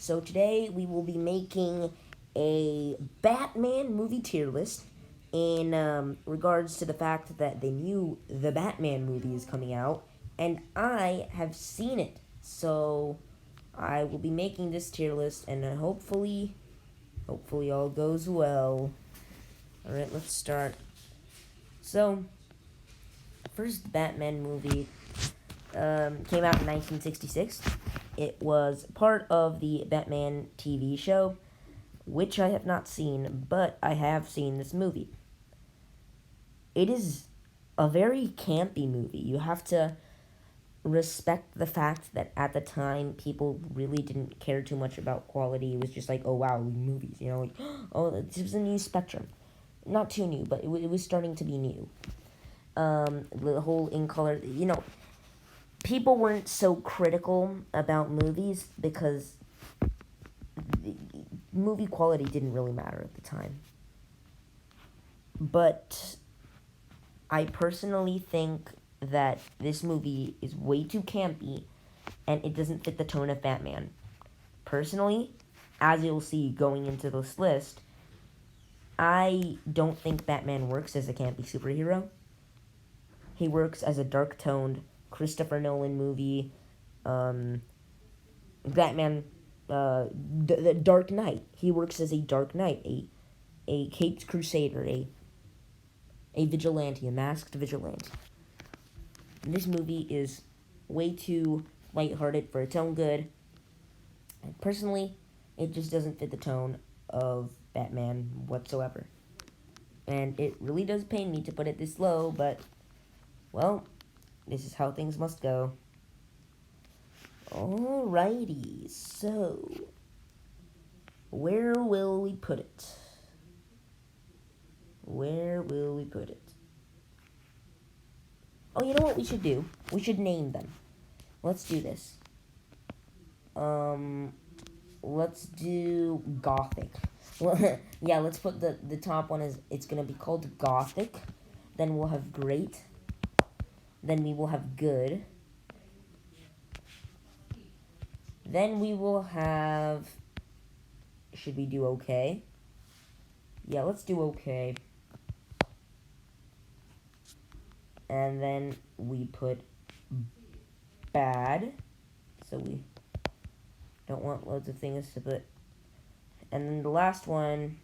So today we will be making a Batman movie tier list in regards to the fact that the new The Batman movie is coming out, and I have seen it. So I will be making this tier list, and hopefully all goes well. All right, let's start. So, first Batman movie came out in 1966. It was part of the Batman TV show, which I have not seen, but I have seen this movie. It is a very campy movie. You have to respect the fact that at the time people really didn't care too much about quality. It was just like, oh wow, movies, like, oh, this was a new spectrum. Not too new, but it was starting to be new. The whole in color, people weren't so critical about movies because movie quality didn't really matter at the time. But I personally think that this movie is way too campy and it doesn't fit the tone of Batman. Personally, as you'll see going into this list, I don't think Batman works as a campy superhero. He works as a dark-toned Christopher Nolan movie. Batman, the Dark Knight. He works as a Dark Knight, a caped crusader, a vigilante, a masked vigilante. And this movie is way too lighthearted for its own good. And personally, it just doesn't fit the tone of Batman whatsoever. And it really does pain me to put it this low, but, well, this is how things must go. Alrighty, so, where will we put it? Where will we put it? Oh, you know what we should do? We should name them. Let's do this. Let's do Gothic. Well, yeah, let's put the top one as, it's gonna be called Gothic. Then we'll have Great. Then we will have Good. Then we will have, should we do Okay? Yeah, let's do Okay. And then we put Bad. So we don't want loads of things to put. And then the last one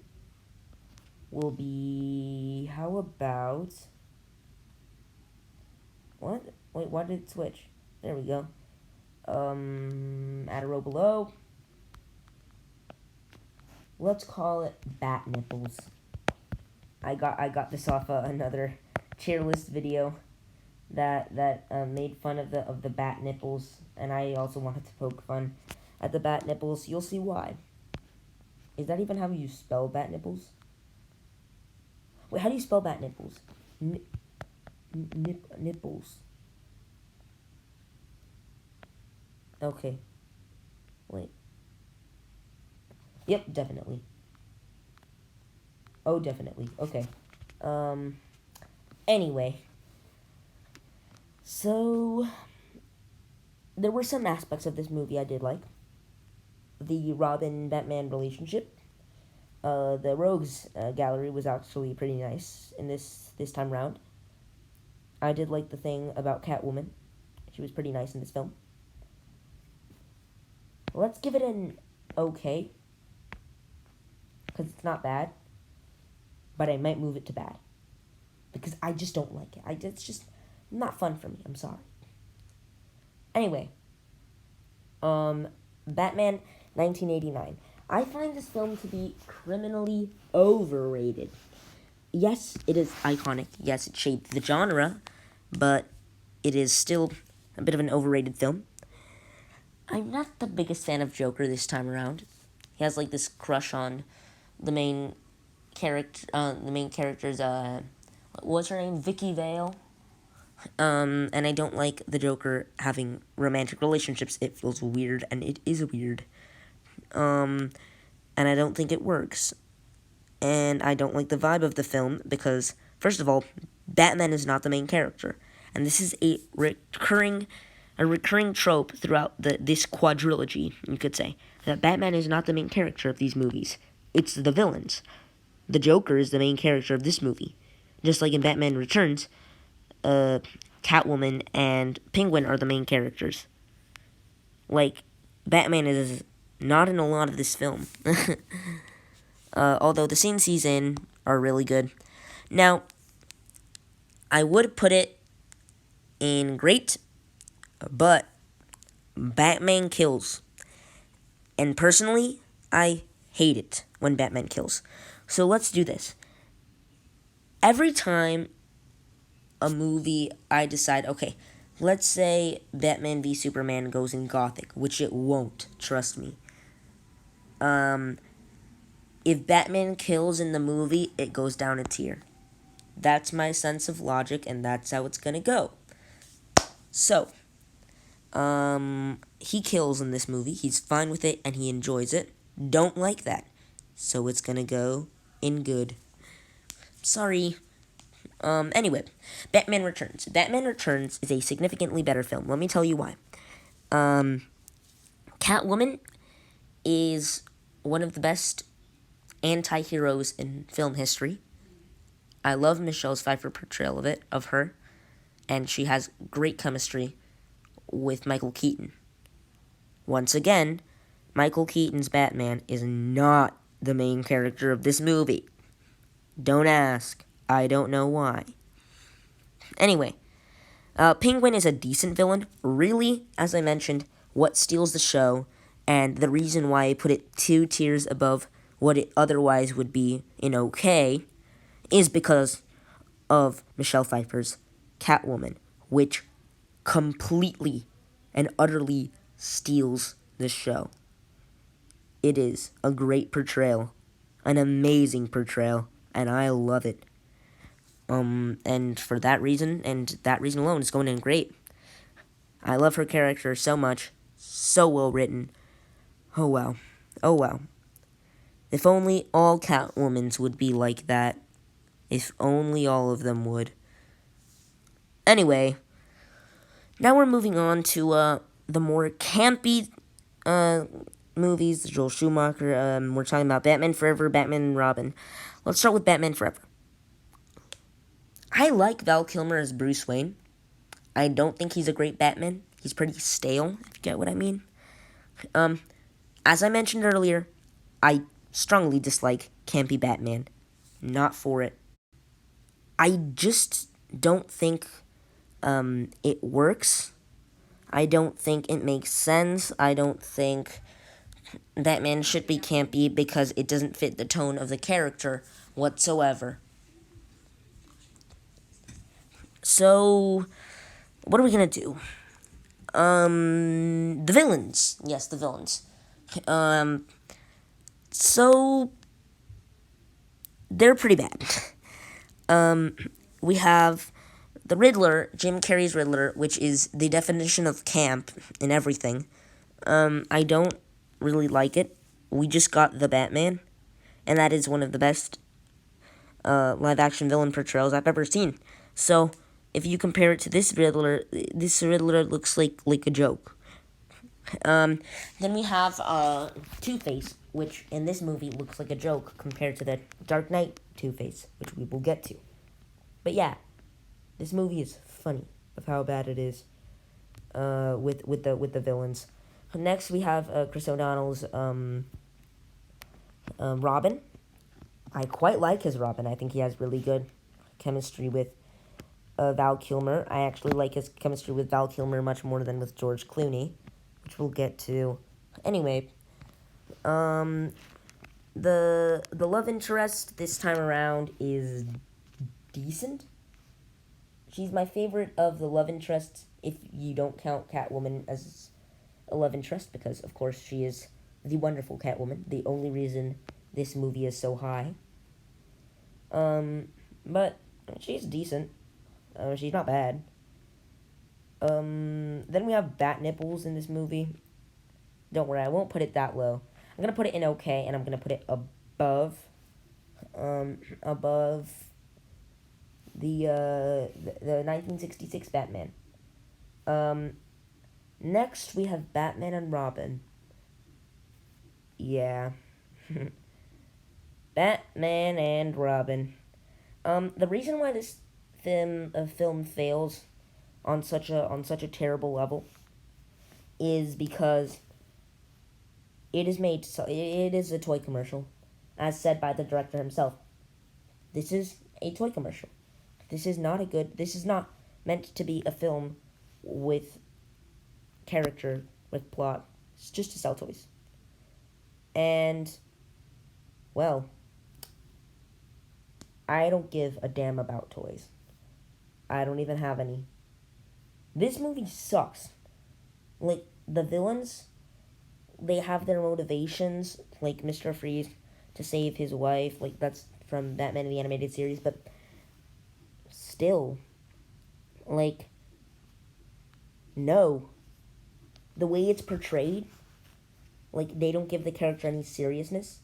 will be, how about, what? Wait, why did it switch? There we go. Add a row below. Let's call it Bat Nipples. I got this off another tier list video that made fun of the bat nipples, and I also wanted to poke fun at the bat nipples. You'll see why. Is that even how you spell bat nipples? Wait, how do you spell bat nipples? Nipples. Okay. Wait. Yep, definitely. Oh, definitely. Okay. Anyway. So, there were some aspects of this movie I did like. The Robin-Batman relationship. The Rogues Gallery was actually pretty nice in this time round. I did like the thing about Catwoman. She was pretty nice in this film. Let's give it an okay. Because it's not bad. But I might move it to bad. Because I just don't like it. It's just not fun for me. I'm sorry. Anyway. Batman 1989. I find this film to be criminally overrated. Yes, it is iconic. Yes, it shaped the genre. But it is still a bit of an overrated film. I'm not the biggest fan of Joker this time around. He has like this crush on the main character's what's her name? Vicky Vale. And I don't like the Joker having romantic relationships. It feels weird, and it is weird. And I don't think it works. And I don't like the vibe of the film because, first of all, Batman is not the main character. And this is a recurring trope throughout this quadrilogy, you could say. that Batman is not the main character of these movies. It's the villains. The Joker is the main character of this movie. Just like in Batman Returns, Catwoman and Penguin are the main characters. Like, Batman is not in a lot of this film. Although the scenes he's in are really good. Now, I would put it in great, but Batman kills. And personally, I hate it when Batman kills. So let's do this. Every time a movie, I decide, okay, let's say Batman v Superman goes in Gothic, which it won't, trust me. If Batman kills in the movie, it goes down a tier. That's my sense of logic, and that's how it's gonna go. So, he kills in this movie. He's fine with it, and he enjoys it. Don't like that. So it's gonna go in good. Sorry. Anyway, Batman Returns. Batman Returns is a significantly better film. Let me tell you why. Catwoman is one of the best anti-heroes in film history. I love Michelle Pfeiffer's portrayal of her, and she has great chemistry with Michael Keaton. Once again, Michael Keaton's Batman is not the main character of this movie. Don't ask. I don't know why. Anyway, Penguin is a decent villain. Really, as I mentioned, what steals the show, and the reason why I put it 2 tiers above what it otherwise would be in okay, is because of Michelle Pfeiffer's Catwoman, which completely and utterly steals the show. It is a great portrayal, an amazing portrayal, and I love it. And for that reason, and that reason alone, it's going in great. I love her character so much, so well written. Oh wow, oh wow. If only all Catwomans would be like that. If only all of them would. Anyway, now we're moving on to the more campy movies, Joel Schumacher. We're talking about Batman Forever, Batman and Robin. Let's start with Batman Forever. I like Val Kilmer as Bruce Wayne. I don't think he's a great Batman. He's pretty stale, if you get what I mean. As I mentioned earlier, I strongly dislike campy Batman. Not for it. I just don't think it works. I don't think it makes sense. I don't think Batman should be campy because it doesn't fit the tone of the character whatsoever. So, what are we gonna do? The villains. Yes, the villains. So, they're pretty bad. We have the Riddler, Jim Carrey's Riddler, which is the definition of camp in everything. I don't really like it. We just got the Batman, and that is one of the best live-action villain portrayals I've ever seen. So, if you compare it to this Riddler looks like a joke. Then we have Two-Face, which in this movie looks like a joke compared to the Dark Knight Two-Face, which we will get to. But yeah, this movie is funny of how bad it is with the villains. Next, we have Chris O'Donnell's Robin. I quite like his Robin. I think he has really good chemistry with Val Kilmer. I actually like his chemistry with Val Kilmer much more than with George Clooney, which we'll get to. Anyway, the love interest this time around is decent. She's my favorite of the love interests, if you don't count Catwoman as a love interest, because, of course, she is the wonderful Catwoman, the only reason this movie is so high. But she's decent. She's not bad. Then we have Bat Nipples in this movie. Don't worry, I won't put it that low. I'm gonna put it in okay, and I'm gonna put it above the 1966 Batman. Next we have Batman and Robin. Yeah. Batman and Robin. The reason why this film fails on such a terrible level is because it is a toy commercial, as said by the director himself. This is a toy commercial. This is not meant to be a film with character, with plot. It's just to sell toys. And, well, I don't give a damn about toys. I don't even have any. This movie sucks. Like, the villains, they have their motivations, like Mr. Freeze to save his wife, like that's from Batman the Animated Series, but still, like, no. The way it's portrayed, like, they don't give the character any seriousness.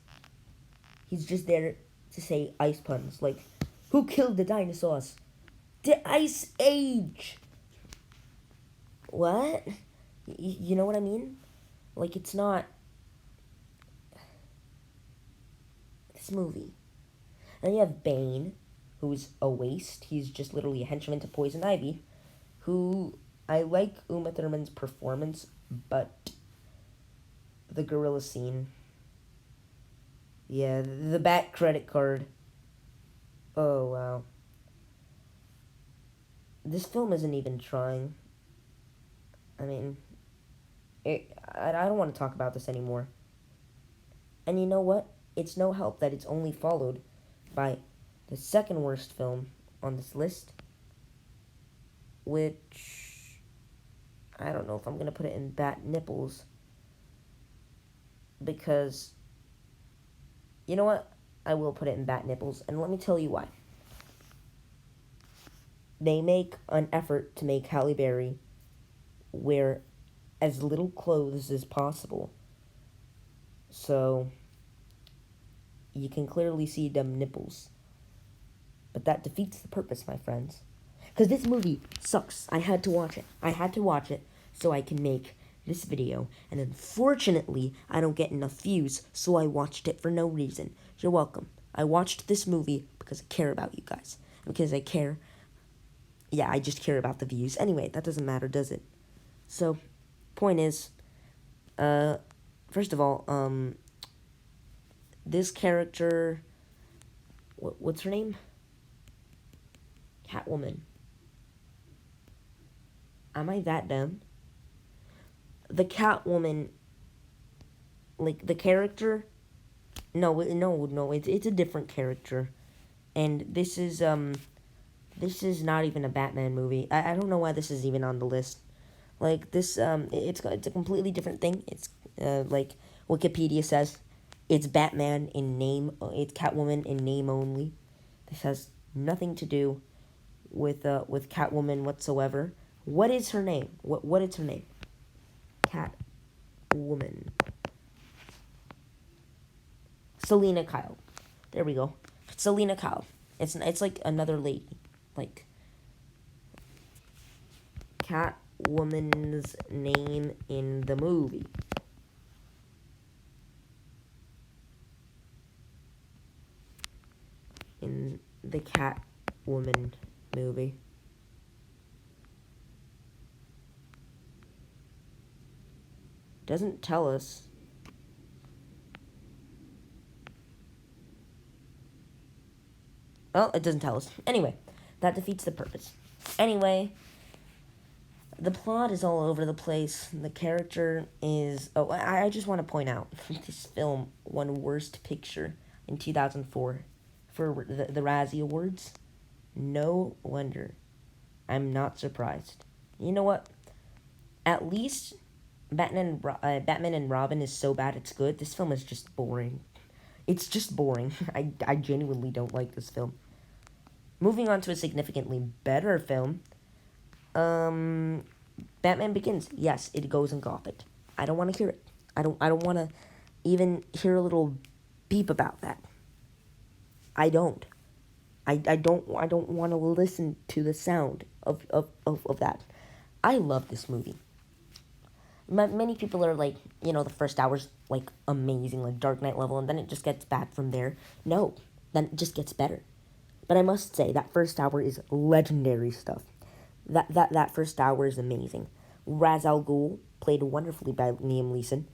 He's just there to say ice puns, like, who killed the dinosaurs? The Ice Age! What? You know what I mean? Like, it's not this movie. And you have Bane, who's a waste. He's just literally a henchman to Poison Ivy, who I like Uma Thurman's performance, but the gorilla scene. Yeah, the Bat credit card. Oh, wow. This film isn't even trying. I mean, I don't want to talk about this anymore. And you know what? It's no help that it's only followed by the second worst film on this list, which I don't know if I'm going to put it in Bat Nipples, because, you know what? I will put it in Bat Nipples, and let me tell you why. They make an effort to make Halle Berry wear as little clothes as possible. So, you can clearly see them nipples. But that defeats the purpose, my friends. Because this movie sucks. I had to watch it. I had to watch it so I can make this video. And unfortunately, I don't get enough views, so I watched it for no reason. You're welcome. I watched this movie because I care about you guys. And because I care. Yeah, I just care about the views. Anyway, that doesn't matter, does it? So, point is, first of all, this character, what's her name? Catwoman. Am I that dumb? The Catwoman, like, the character, no, it's a different character, and this is not even a Batman movie. I don't know why this is even on the list. Like, this, it's a completely different thing. It's, like Wikipedia says, it's Batman in name, it's Catwoman in name only. This has nothing to do with Catwoman whatsoever. What is her name? What is her name? Catwoman. Selina Kyle. There we go. Selina Kyle. It's like another lady. Like, Catwoman's name in the movie. In the Catwoman movie. Doesn't tell us. Well, it doesn't tell us. Anyway, that defeats the purpose. Anyway, the plot is all over the place. The character is... Oh, I just want to point out, this film won Worst Picture in 2004 for the Razzie Awards. No wonder. I'm not surprised. You know what? At least Batman and Robin is so bad it's good. This film is just boring. It's just boring. I genuinely don't like this film. Moving on to a significantly better film, Batman Begins. Yes, it goes in Gothic. I don't want to hear it. I don't want to even hear a little beep about that. I don't. I don't want to listen to the sound of that. I love this movie. Many people are like, the first hour's like amazing, like Dark Knight level, and then it just gets bad from there. No, then it just gets better. But I must say that first hour is legendary stuff. That first hour is amazing. Ra's al Ghul played wonderfully by Liam Neeson.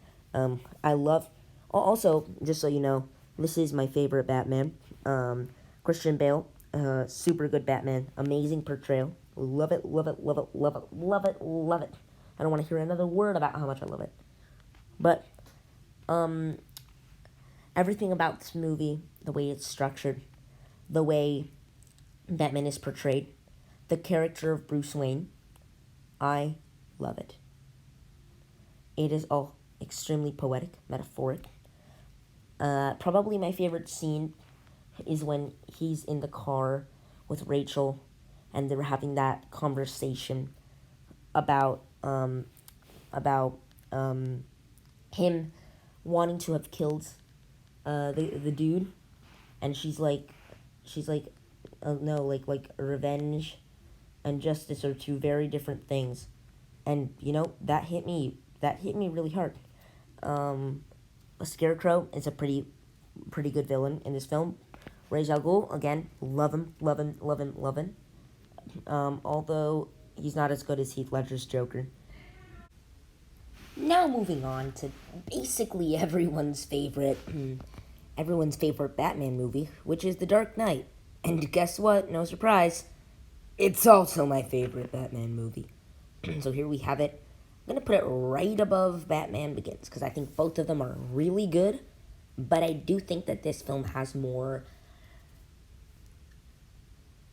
I love. Also, just so you know, this is my favorite Batman. Christian Bale, super good Batman, amazing portrayal. Love it, love it, love it, love it, love it, love it. I don't want to hear another word about how much I love it. But um, everything about this movie, the way it's structured, the way Batman is portrayed, the character of Bruce Wayne, I love it. It is all extremely poetic, metaphoric. Probably my favorite scene is when he's in the car with Rachel and they're having that conversation about about him wanting to have killed the dude, and she's like no, like revenge and justice are two very different things, and that hit me really hard. A Scarecrow is a pretty good villain in this film. Ra's al Ghul, again, love him, love him, love him, love him. Although he's not as good as Heath Ledger's Joker. Now moving on to basically everyone's favorite Batman movie, which is The Dark Knight. And guess what? No surprise, it's also my favorite Batman movie. So here we have it. I'm gonna put it right above Batman Begins because I think both of them are really good, but I do think that this film has more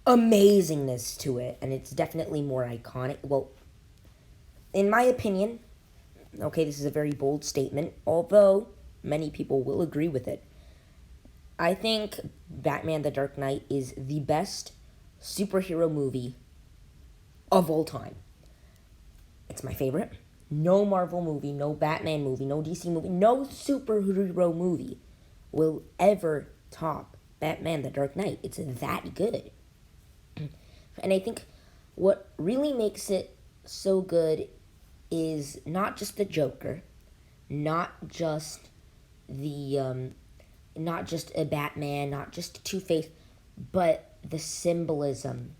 amazingness to it, and it's definitely more iconic. Well, in my opinion, okay, this is a very bold statement, although many people will agree with it. I think Batman the Dark Knight is the best superhero movie of all time. It's my favorite. No Marvel movie, no Batman movie, no DC movie, no superhero movie will ever top Batman the Dark Knight. It's that good. And I think what really makes it so good is not just the Joker, not just not just a Batman, not just Two Face, but the symbolism,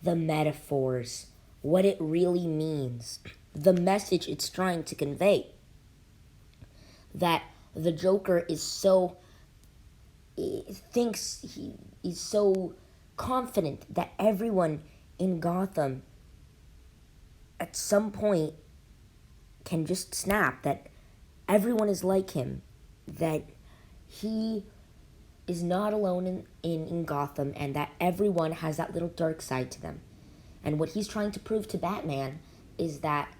the metaphors, what it really means, the message it's trying to convey. That the Joker is so thinks he is so confident that everyone in Gotham at some point can just snap, that everyone is like him, that he is not alone in Gotham, and that everyone has that little dark side to them. And what he's trying to prove to Batman is that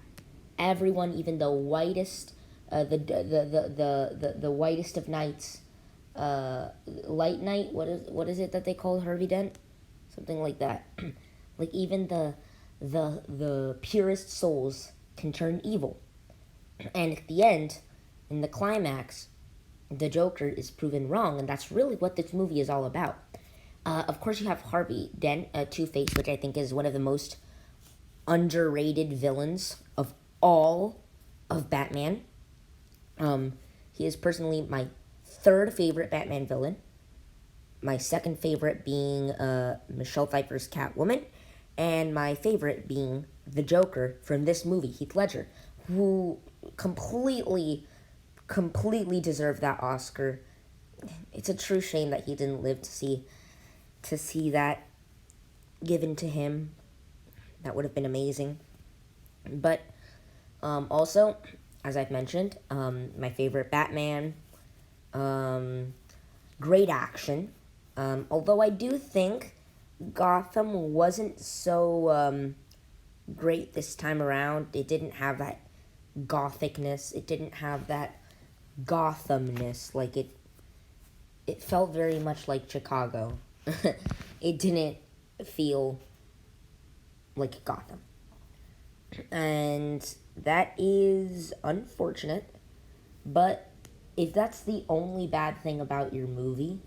everyone, even the whitest, the whitest of knights, Light Knight, what is it that they call Harvey Dent? Something like that. Like even the purest souls can turn evil. And at the end, in the climax, the Joker is proven wrong, and that's really what this movie is all about. Of course, you have Harvey Dent, Two-Face, which I think is one of the most underrated villains of all of Batman. He is personally my third favorite Batman villain. My second favorite being Michelle Pfeiffer's Catwoman, and my favorite being the Joker from this movie, Heath Ledger, who completely deserved that Oscar. It's a true shame that he didn't live to see that given to him. That would have been amazing. But also, as I've mentioned, my favorite Batman, great action. Although I do think Gotham wasn't so great this time around. It didn't have that gothicness. It didn't have that Gothamness. Like it felt very much like Chicago. It didn't feel like Gotham. And that is unfortunate. But if that's the only bad thing about your movie,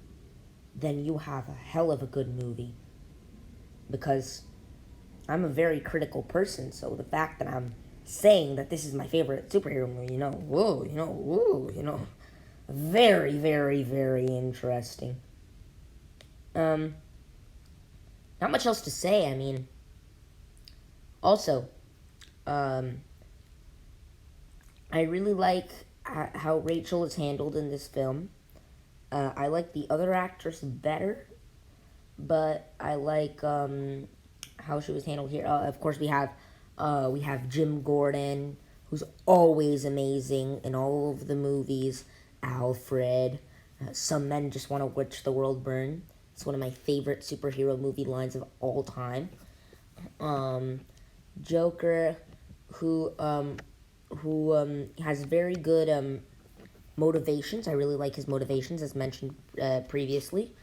then you have a hell of a good movie. Because I'm a very critical person, so the fact that I'm saying that this is my favorite superhero movie. Very, very, very interesting. Um, Not much else to say. I mean, also, um, I really like how Rachel is handled in this film. I like the other actress better, but I like how she was handled here. Of course, we have Jim Gordon, who's always amazing in all of the movies. Alfred, some men just want to watch the world burn. It's one of my favorite superhero movie lines of all time. Um, Joker, who has very good motivations. I really like his motivations, as mentioned previously.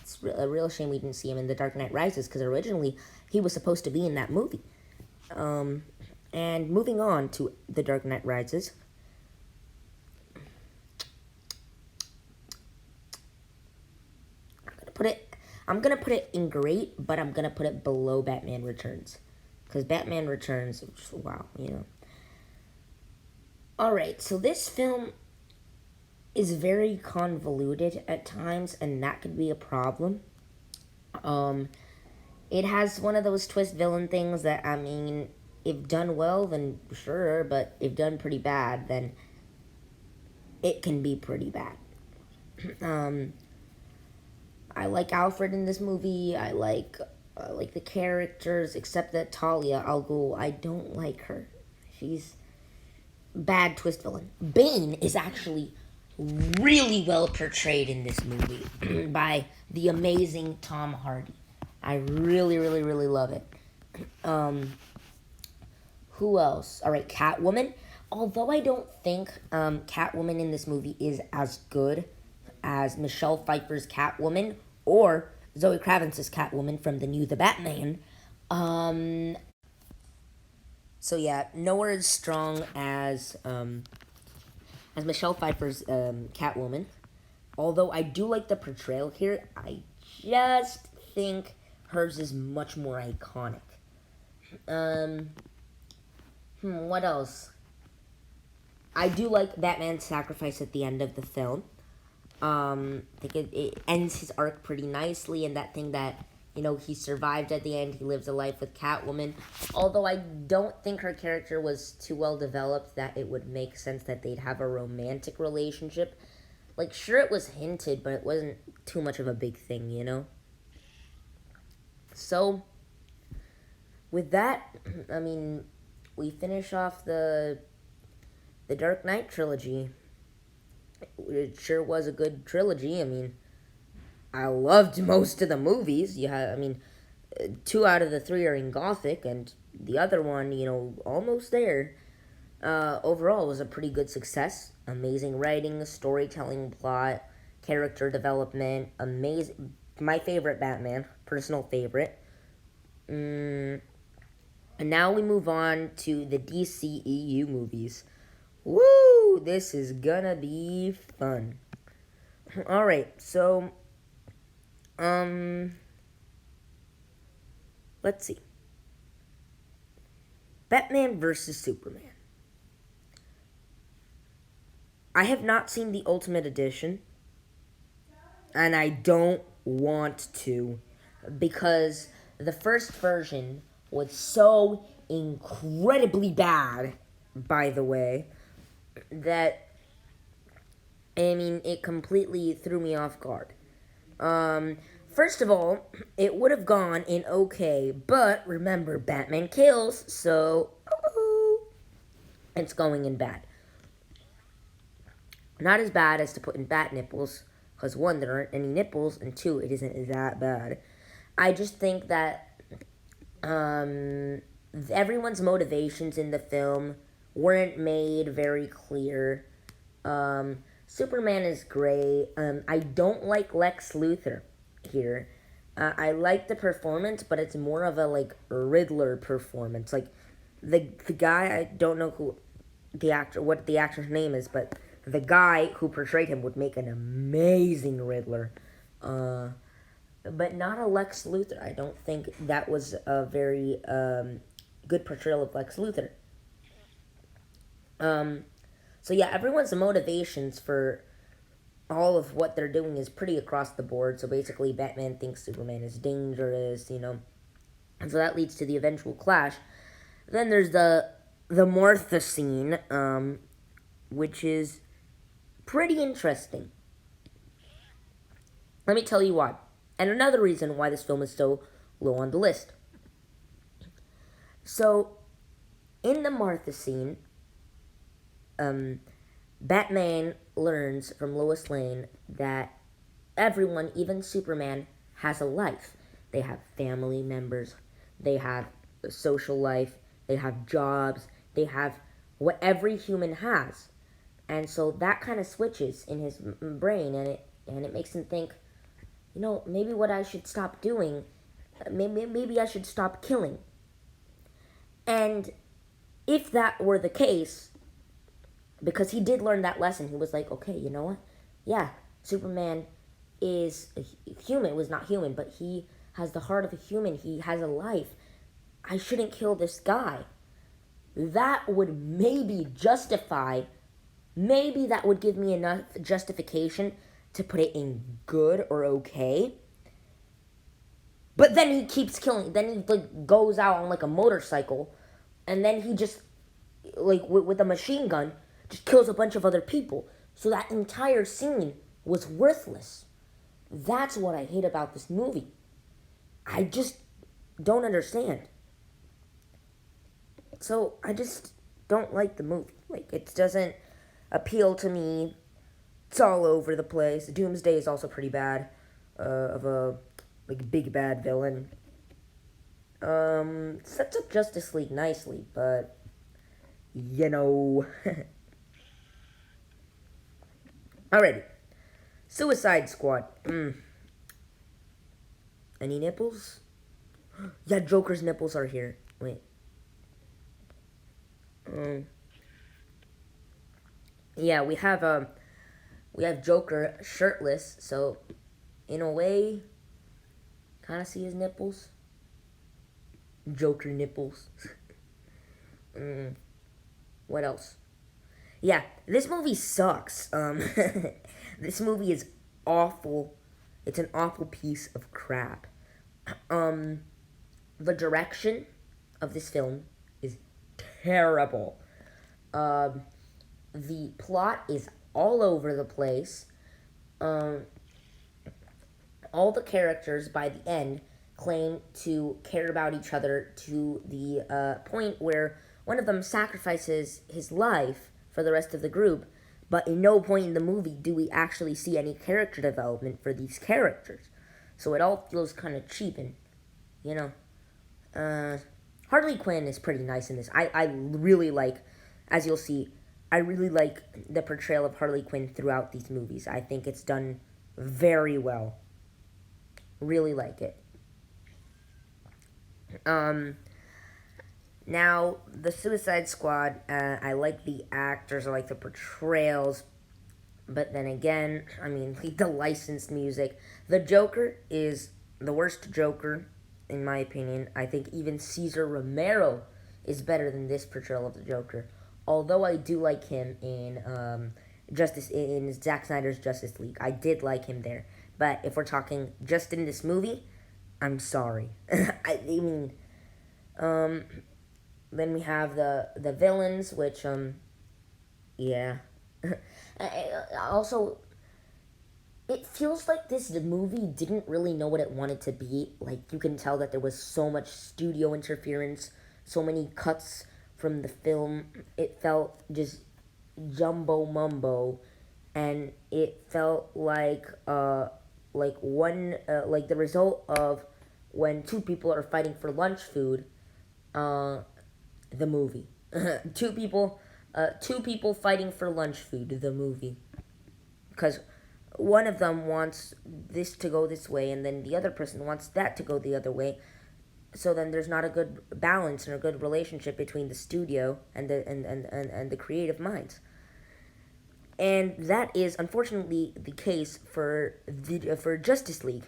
It's a real shame we didn't see him in The Dark Knight Rises, because originally he was supposed to be in that movie. And moving on to The Dark Knight Rises. I'm gonna put it in great, but I'm gonna put it below Batman Returns. Because Batman Returns, wow. Alright, so this film is very convoluted at times, and that could be a problem. It has one of those twist villain things that, I mean, if done well, then sure, but if done pretty bad, then it can be pretty bad. I like Alfred in this movie. I like the characters, except that Talia al Ghul, I don't like her. She's bad twist villain. Bane is actually really well portrayed in this movie by the amazing Tom Hardy. I really, really, really love it. Who else? All right, Catwoman. Although I don't think Catwoman in this movie is as good as Michelle Pfeiffer's Catwoman or Zoe Kravitz's Catwoman from the new The Batman. So yeah, nowhere as strong as Michelle Pfeiffer's Catwoman. Although I do like the portrayal here, I just think hers is much more iconic. What else? I do like Batman's sacrifice at the end of the film. I think it ends his arc pretty nicely, and that thing that, he survived at the end, he lives a life with Catwoman. Although I don't think her character was too well developed that it would make sense that they'd have a romantic relationship. Like, sure, it was hinted, but it wasn't too much of a big thing. So, with that, I mean, we finish off the Dark Knight trilogy. It sure was a good trilogy. I mean, I loved most of the movies. Two out of the three are in Gothic, and the other one, almost there. Overall, it was a pretty good success. Amazing writing, storytelling, plot, character development. Amazing. My favorite Batman, personal favorite. And now we move on to the DCEU movies. Woo! This is gonna be fun. Alright, so, let's see. Batman vs. Superman. I have not seen the Ultimate Edition, and I don't want to, because the first version was so incredibly bad, by the way, that, I mean, it completely threw me off guard. First of all, it would have gone in okay, but remember, Batman kills, so it's going in bad. Not as bad as to put in bat nipples, because one, there aren't any nipples, and two, it isn't that bad. I just think that everyone's motivations in the film weren't made very clear. Superman is great. I don't like Lex Luthor here. I like the performance, but it's more of a, Riddler performance. Like, the guy, I don't know what the actor's name is, but the guy who portrayed him would make an amazing Riddler. But not a Lex Luthor. I don't think that was a very good portrayal of Lex Luthor. Um, so yeah, everyone's motivations for all of what they're doing is pretty across the board. So basically, Batman thinks Superman is dangerous, and so that leads to the eventual clash. Then there's the Martha scene, which is pretty interesting. Let me tell you why. And another reason why this film is so low on the list. So, in the Martha scene, um, Batman learns from Lois Lane that everyone, even Superman, has a life. They have family members, they have a social life, they have jobs, they have what every human has. And so that kind of switches in his brain, and it makes him think, maybe what I should stop doing, maybe I should stop killing. And if that were the case, because he did learn that lesson, he was like, okay, you know what? Yeah, Superman is a human. Was not human, but he has the heart of a human. He has a life. I shouldn't kill this guy. That would maybe that would give me enough justification to put it in good or okay. But then he keeps killing. Then he goes out on a motorcycle, and then he just with a machine gun just kills a bunch of other people. So that entire scene was worthless. That's what I hate about this movie. I just don't understand. So I just don't like the movie. It doesn't appeal to me. It's all over the place. Doomsday is also pretty bad. Of a big bad villain. Sets up Justice League nicely, but you know. Alrighty. Suicide Squad. Any nipples? Yeah, Joker's nipples are here. Wait. Yeah, we have Joker shirtless, so in a way, kind of see his nipples. Joker nipples. What else? Yeah, this movie sucks. This movie is awful. It's an awful piece of crap. Um, the direction of this film is terrible. Um, the plot is all over the place. Um, all the characters by the end claim to care about each other to the point where one of them sacrifices his life for the rest of the group, but in no point in the movie do we actually see any character development for these characters. So it all feels kind of cheap, and, you know, Harley Quinn is pretty nice in this. I really like, as you'll see, I really like the portrayal of Harley Quinn throughout these movies. I think it's done very well. Really like it. Um, Now, the Suicide Squad, I like the actors, I like the portrayals, but then again, I mean, the licensed music. The Joker is the worst Joker, in my opinion. I think even Cesar Romero is better than this portrayal of the Joker. Although I do like him in Zack Snyder's Justice League. I did like him there. But if we're talking just in this movie, I'm sorry. I mean, um, then we have the villains, which yeah. Also, it feels like this movie didn't really know what it wanted to be. Like, you can tell that there was so much studio interference, so many cuts from the film. It felt just jumbo mumbo, and it felt like the result of when two people are fighting for lunch food. Uh, the movie. Two people fighting for lunch food. The movie, because one of them wants this to go this way, and then the other person wants that to go the other way. So then there's not a good balance and a good relationship between the studio and the creative minds. And that is unfortunately the case for Justice League.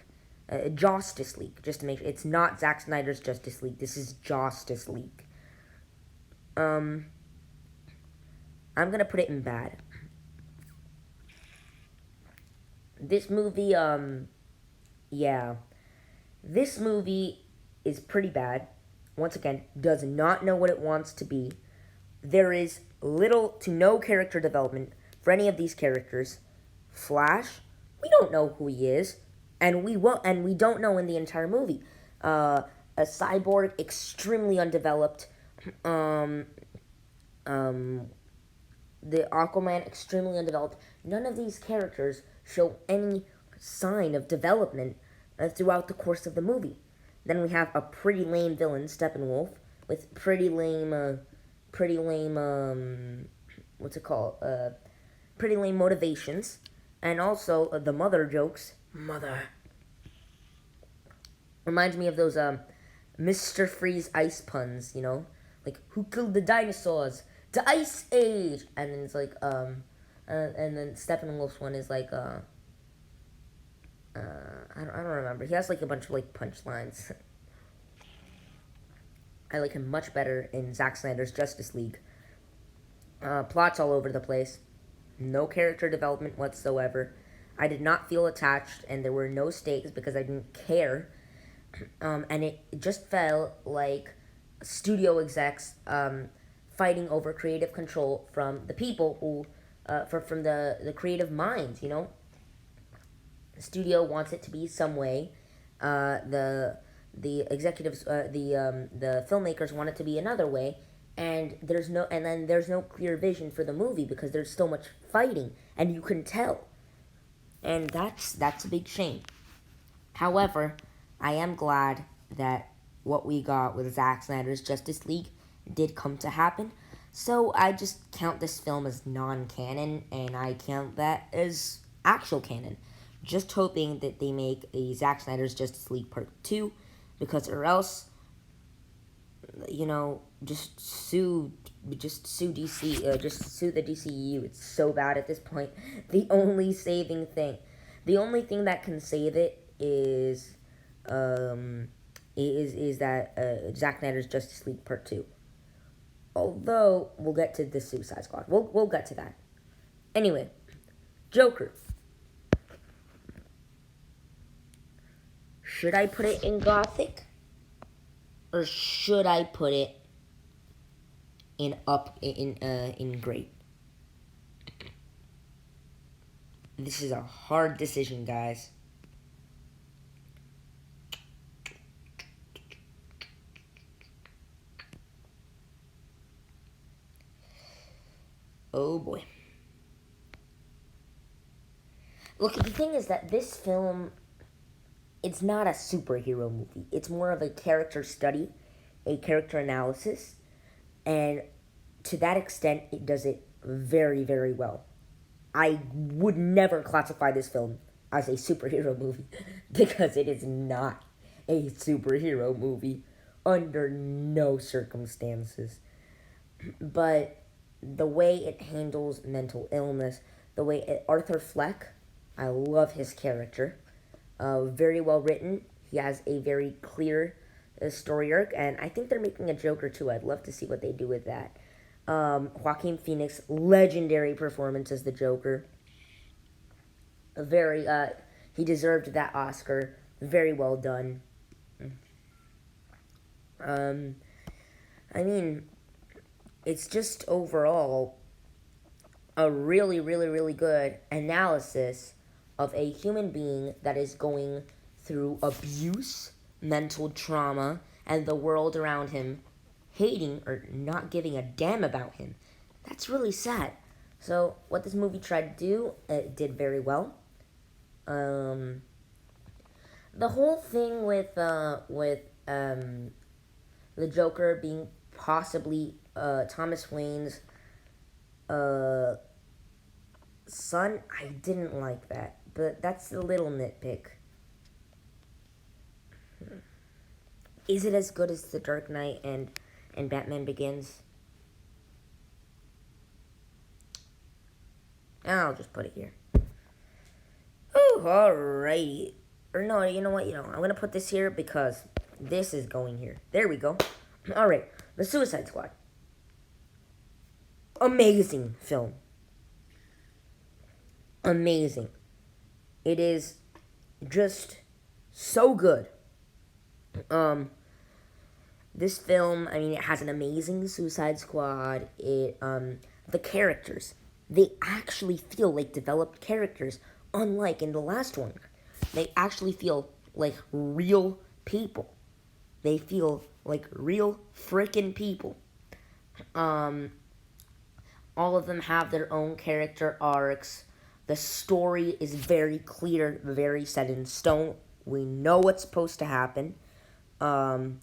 Justice League, just to make sure. It's not Zack Snyder's Justice League. This is Justice League. Um, I'm gonna put it in bad. This movie, yeah. This movie is pretty bad. Once again, does not know what it wants to be. There is little to no character development for any of these characters. Flash, we don't know who he is, and we don't know in the entire movie. A cyborg, extremely undeveloped. Um, um, the Aquaman, extremely undeveloped. None of these characters show any sign of development throughout the course of the movie. Then we have a pretty lame villain, Steppenwolf, with pretty lame, what's it called? Pretty lame motivations, and also the mother jokes. Mother reminds me of those Mr. Freeze ice puns, you know, like who killed the dinosaurs? The Ice Age, and then it's like and then Steppenwolf's one is like I don't remember. He has like a bunch of like punchlines. I like him much better in Zack Snyder's Justice League. Plots all over the place. No character development whatsoever. I did not feel attached, and there were no stakes because I didn't care. And it just felt like studio execs fighting over creative control from the people who, from the creative minds, you know? The studio wants it to be some way. The executives, the filmmakers want it to be another way, and then there's no clear vision for the movie because there's so much fighting, and you can tell, and that's a big shame. However, I am glad that what we got with Zack Snyder's Justice League did come to happen. So I just count this film as non-canon, and I count that as actual canon. Just hoping that they make a Zack Snyder's Justice League Part 2, because or else, you know, just sue DC, just sue the DCEU. It's so bad at this point. The only thing that can save it is that Zack Snyder's Justice League Part 2. Although we'll get to the Suicide Squad. We'll get to that. Anyway, Joker. Should I put it in Gothic? Or should I put it in Great? This is a hard decision, guys. Oh boy. Look, the thing is that this film, it's not a superhero movie. It's more of a character study, a character analysis, and to that extent, it does it very, very well. I would never classify this film as a superhero movie because it is not a superhero movie under no circumstances. But the way it handles mental illness, Arthur Fleck, I love his character. Very well written. He has a very clear story arc, and I think they're making a Joker too. I'd love to see what they do with that. Joaquin Phoenix, legendary performance as the Joker. He deserved that Oscar. Very well done. I mean, it's just overall a really, really, really good analysis of a human being that is going through abuse, mental trauma, and the world around him hating or not giving a damn about him. That's really sad. So, what this movie tried to do, it did very well. The whole thing with the Joker being possibly Thomas Wayne's son, I didn't like that. But that's a little nitpick. Is it as good as The Dark Knight and Batman Begins? I'll just put it here. Oh, alright. Or no, you know what? I'm going to put this here because this is going here. There we go. Alright, The Suicide Squad. Amazing film. Amazing. It is just so good. Um, this film, I mean, it has an amazing Suicide Squad. The characters, they actually feel like developed characters, unlike in the last one. They actually feel like real people. They feel like real freaking people. Um, all of them have their own character arcs. The story is very clear, very set in stone. We know what's supposed to happen. Um,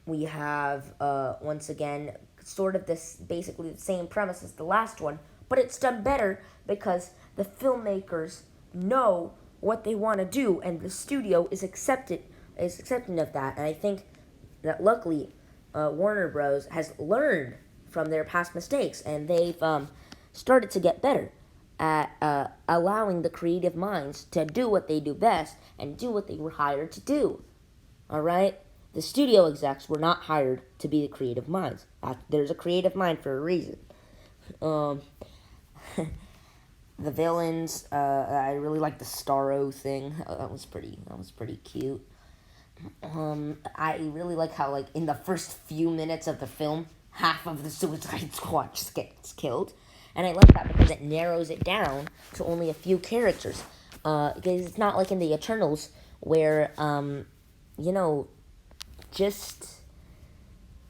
we have, once again, sort of this basically the same premise as the last one, but it's done better because the filmmakers know what they want to do, and the studio is accepting of that. And I think that luckily, Warner Bros. Has learned from their past mistakes, and they've started to get better at allowing the creative minds to do what they do best and do what they were hired to do. All right? The studio execs were not hired to be the creative minds. There's a creative mind for a reason. Um, the villains, I really like the Starro thing. That was pretty cute. I really like how, like, in the first few minutes of the film, half of the Suicide Squad just gets killed. And I like that because it narrows it down to only a few characters. Because it's not like in the Eternals where, you know, just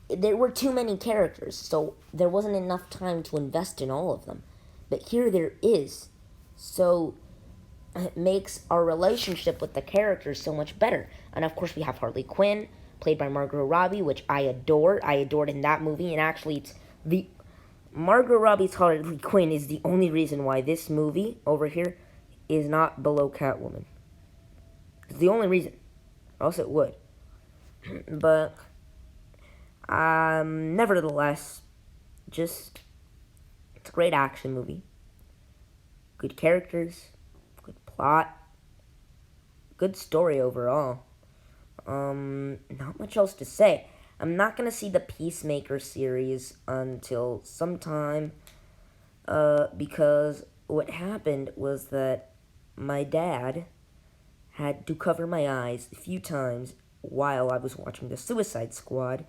there were too many characters, so there wasn't enough time to invest in all of them. But here there is. So it makes our relationship with the characters so much better. And of course we have Harley Quinn, played by Margot Robbie, which I adore. I adored in that movie, and actually it's the Margot Robbie's Harley Quinn is the only reason why this movie over here is not below Catwoman. It's the only reason. Or else it would. But nevertheless, just it's a great action movie. Good characters, good plot, good story overall. Not much else to say. I'm not gonna see the Peacemaker series until sometime, because what happened was that my dad had to cover my eyes a few times while I was watching The Suicide Squad,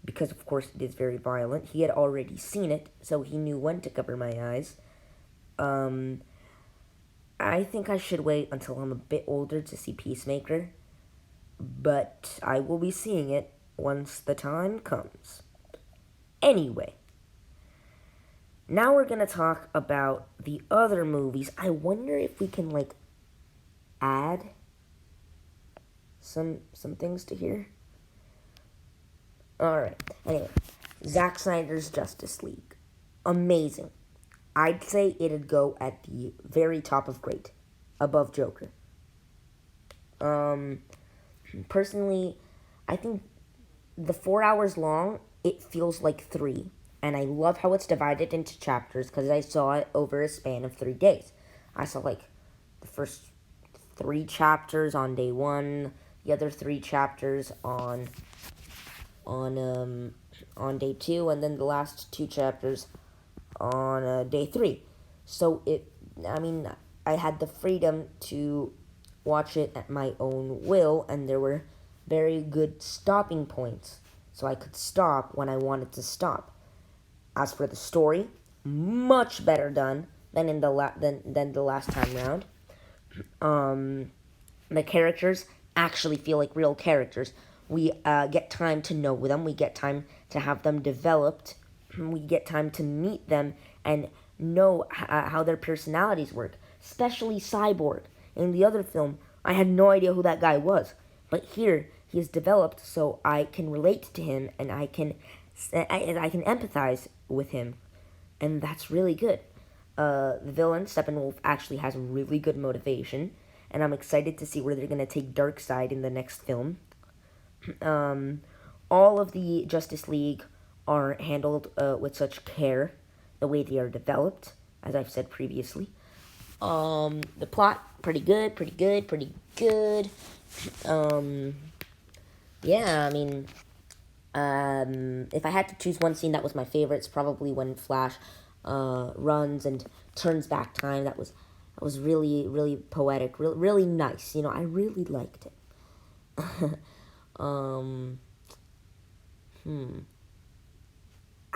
because of course it is very violent. He had already seen it, so he knew when to cover my eyes. I think I should wait until I'm a bit older to see Peacemaker, but I will be seeing it once the time comes. Anyway, now we're gonna talk about the other movies. I wonder if we can, like, add some things to here. Alright, anyway, Zack Snyder's Justice League. Amazing. I'd say it'd go at the very top of great, above Joker. Personally, I think the 4 hours long, it feels like 3. And I love how it's divided into chapters because I saw it over a span of 3 days. I saw, like, the first 3 chapters on day 1, the other 3 chapters on day 2, and then the last 2 chapters on day 3. So I had the freedom to watch it at my own will, and there were very good stopping points, so I could stop when I wanted to stop. As for the story, much better done than in the than the last time round. The characters actually feel like real characters. We get time to know them. We get time to have them developed. We get time to meet them and know how their personalities work. Especially Cyborg. In the other film, I had no idea who that guy was. But here, he is developed so I can relate to him and I can empathize with him. And that's really good. The villain, Steppenwolf, actually has really good motivation. And I'm excited to see where they're going to take Darkseid in the next film. All of the Justice League are handled with such care, the way they are developed, as I've said previously. The plot, pretty good. Yeah, I mean, if I had to choose one scene that was my favorite, it's probably when Flash runs and turns back time. That was really really poetic, really really nice. I really liked it. um,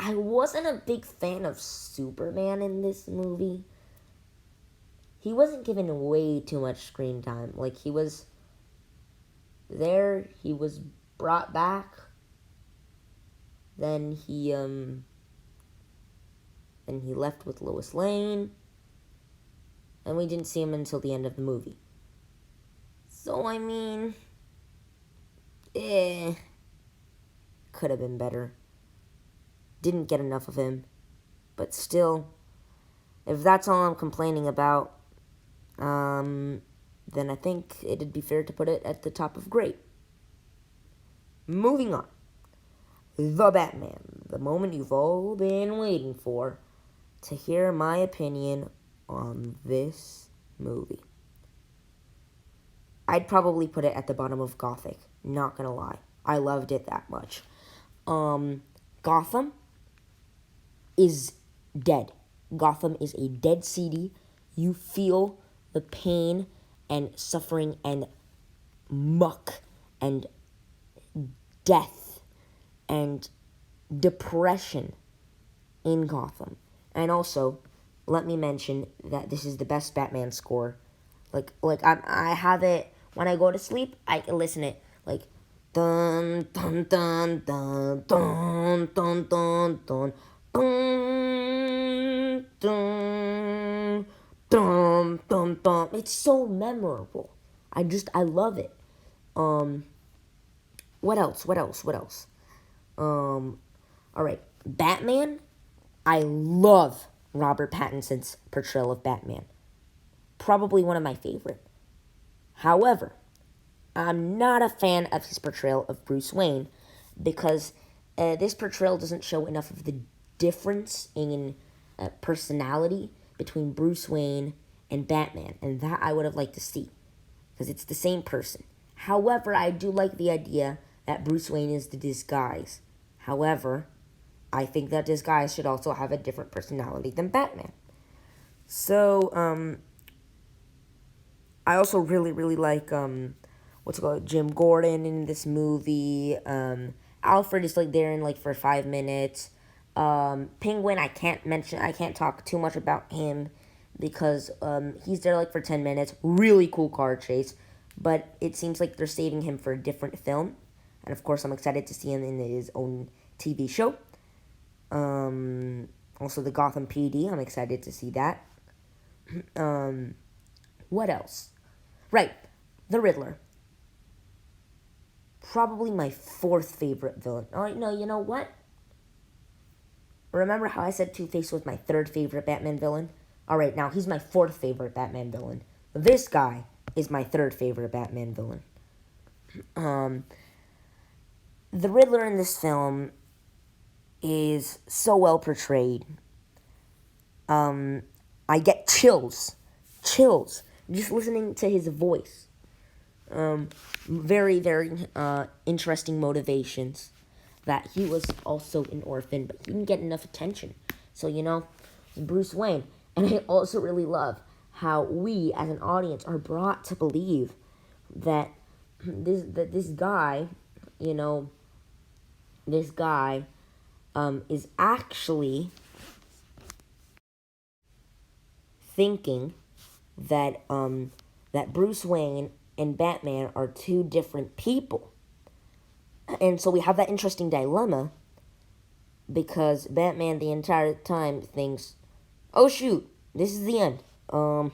I wasn't a big fan of Superman in this movie. He wasn't given way too much screen time. Like, he was there, he was brought back, then he left with Lois Lane, and we didn't see him until the end of the movie. So, I mean, could have been better. Didn't get enough of him. But still, if that's all I'm complaining about, then I think it'd be fair to put it at the top of great. Moving on. The Batman. The moment you've all been waiting for to hear my opinion on this movie. I'd probably put it at the bottom of Gothic. Not gonna lie. I loved it that much. Gotham is dead. Gotham is a dead city. You feel the pain and suffering and muck and death and depression in Gotham. And also, let me mention that this is the best Batman score. I have it when I go to sleep. I can listen it like dun dun dun dun dun dun dun dun dun dun dun dun dun. It's so memorable. I love it. What else? All right, Batman. I love Robert Pattinson's portrayal of Batman. Probably one of my favorite. However, I'm not a fan of his portrayal of Bruce Wayne because this portrayal doesn't show enough of the difference in personality between Bruce Wayne and Batman, and that I would have liked to see because it's the same person. However, I do like the idea that Bruce Wayne is the disguise. However, I think that disguise should also have a different personality than Batman. So, I also really, really like, Jim Gordon in this movie. Alfred is, there in, for 5 minutes. Penguin, I can't talk too much about him because, he's there, for 10 minutes. Really cool car chase. But it seems like they're saving him for a different film. And, of course, I'm excited to see him in his own TV show. Also the Gotham PD, I'm excited to see that. What else? Right, the Riddler. Probably my 4th favorite villain. Oh, no, you know what? Remember how I said Two-Face was my 3rd favorite Batman villain? Alright, now he's my 4th favorite Batman villain. This guy is my 3rd favorite Batman villain. The Riddler in this film is so well portrayed. I get chills, just listening to his voice. Very, very interesting motivations. That he was also an orphan, but he didn't get enough attention. So, Bruce Wayne. And I also really love how we, as an audience, are brought to believe that this guy, is actually thinking that that Bruce Wayne and Batman are 2 different people. And so we have that interesting dilemma because Batman the entire time thinks, "Oh shoot, this is the end." Well,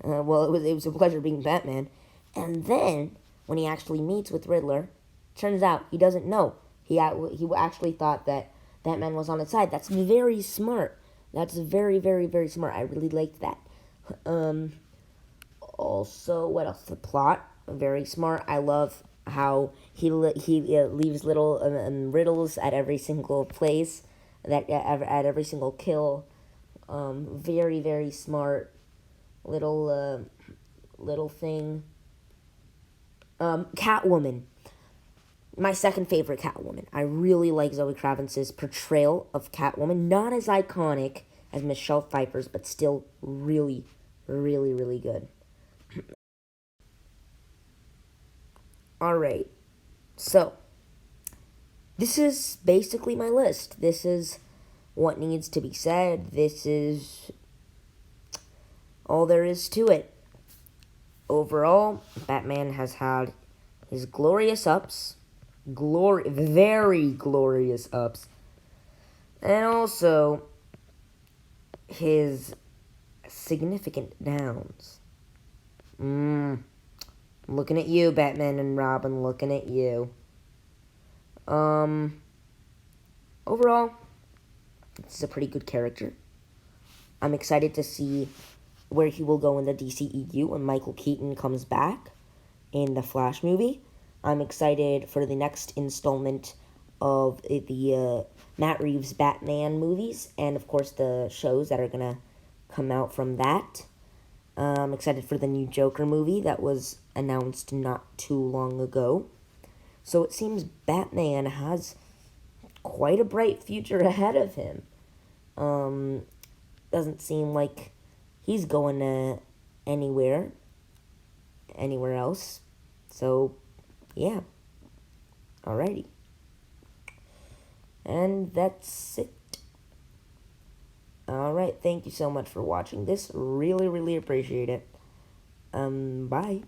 it was a pleasure being Batman. And then when he actually meets with Riddler, turns out he doesn't know. He actually thought that Batman was on his side. That's very smart. That's very, very, very smart. I really liked that. Also, what else? The plot, very smart. I love how he leaves little riddles at every single place, at every single kill. Very, very smart little thing. Catwoman. My 2nd favorite Catwoman. I really like Zoe Kravitz's portrayal of Catwoman. Not as iconic as Michelle Pfeiffer's, but still really, really, really good. Alright, so, this is basically my list. This is what needs to be said. This is all there is to it. Overall, Batman has had his glorious ups, very glorious ups, and also his significant downs. Looking at you, Batman and Robin, looking at you. Overall, this is a pretty good character. I'm excited to see where he will go in the DCEU when Michael Keaton comes back in the Flash movie. I'm excited for the next installment of the Matt Reeves Batman movies, and of course the shows that are going to come out from that. I'm excited for the new Joker movie that was announced not too long ago. So it seems Batman has quite a bright future ahead of him. Doesn't seem like he's going anywhere else. So, yeah. Alrighty. And that's it. Alright, thank you so much for watching this. Really, really appreciate it. Bye.